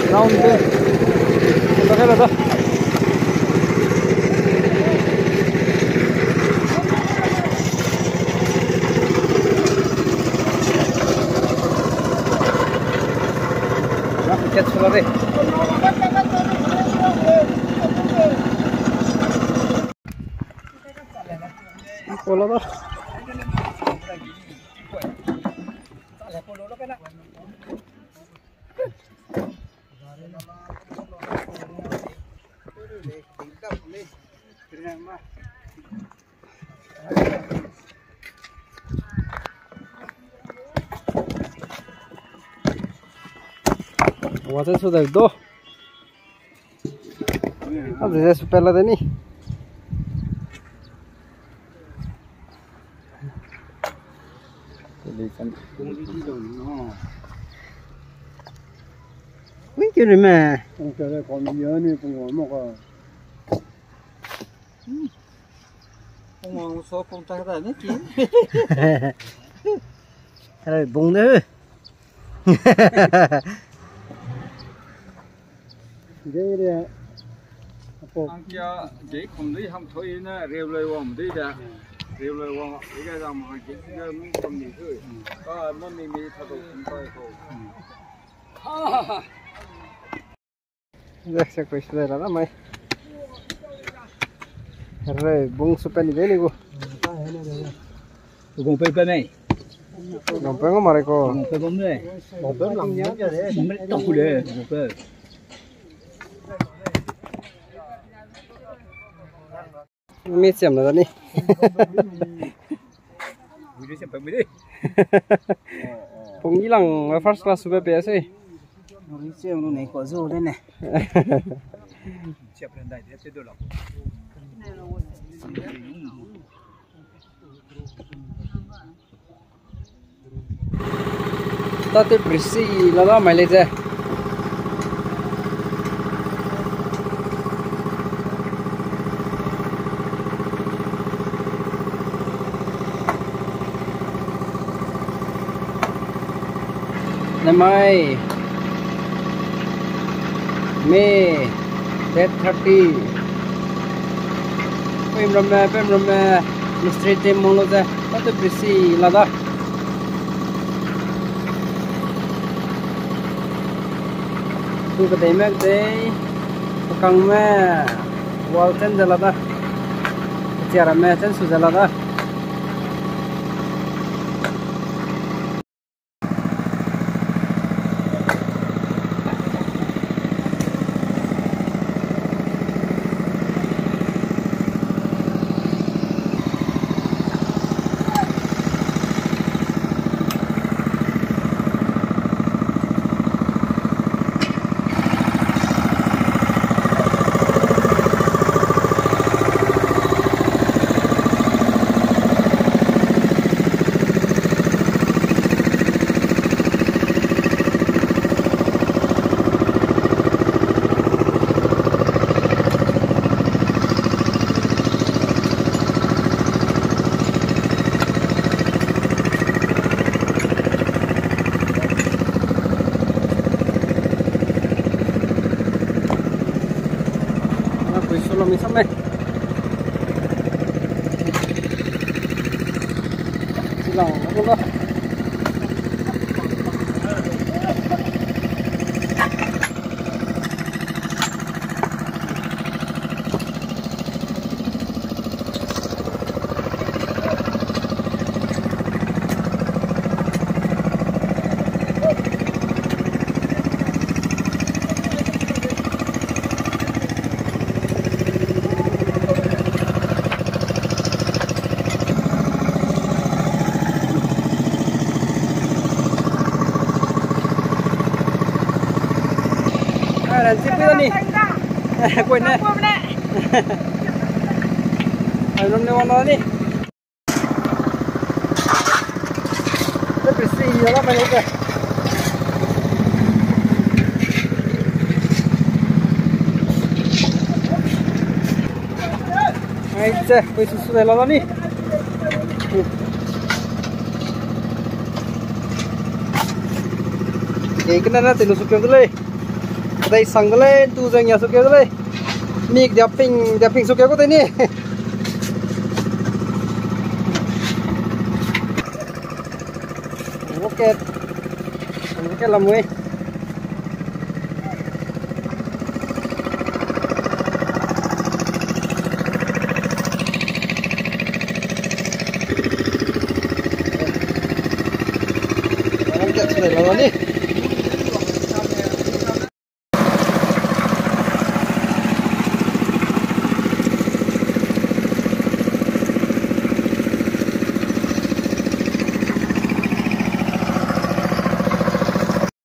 round tu. Kita kena dah. Nak ikat sudah deh. Polo dah. Wajan sudah itu. Ada saya sepela tadi. Kan. Wih kira mana? Kira kalau ni pengomong kan. Pengomong so pengtah dah ni kini. Kalau bung dah. Jadi dia apa? Angkia jadi kondisi ham thoi na rewlai wam deh dah. Rewlai wam, ini kan mah jadi dia mungkin ni tu. Ah, mana ni thado kumpai tu. Dah saya kau sudah lah mai. Hari bung supen ini go. Bung pepe ni. Nampak nggak mereka? Bung pepe ni. Bông bướm làm nhớ cho đấy. Bung pepe tak boleh. Bung pepe. Mie siam lah ni. Video siapa beli? Pung hilang first class super biasa. Orang siam lu ni kau zul ni. Siapa rendai dia tu dulu. Tapi bersih lah Malaysia. Namai May date 30 Pemrama Misteri Tim Moloza Tapi bersih lah dah. Tu kedai mak deh Tukang mak Walton dah lah dah. Cara mak ten sudah lah dah. Solo mi sampai. Silang, aku dah. Sip ni. Kuih ni. Belum ni warna ni. Dah bersih lah mereka. Aiyah, kuih susu dah lah ni. Okay, kena na tinusok yung tuloy. đây sang cái lên tu dây nhà số kia đây mic đẹp phình số kia có tên nè ok làm người để làm đi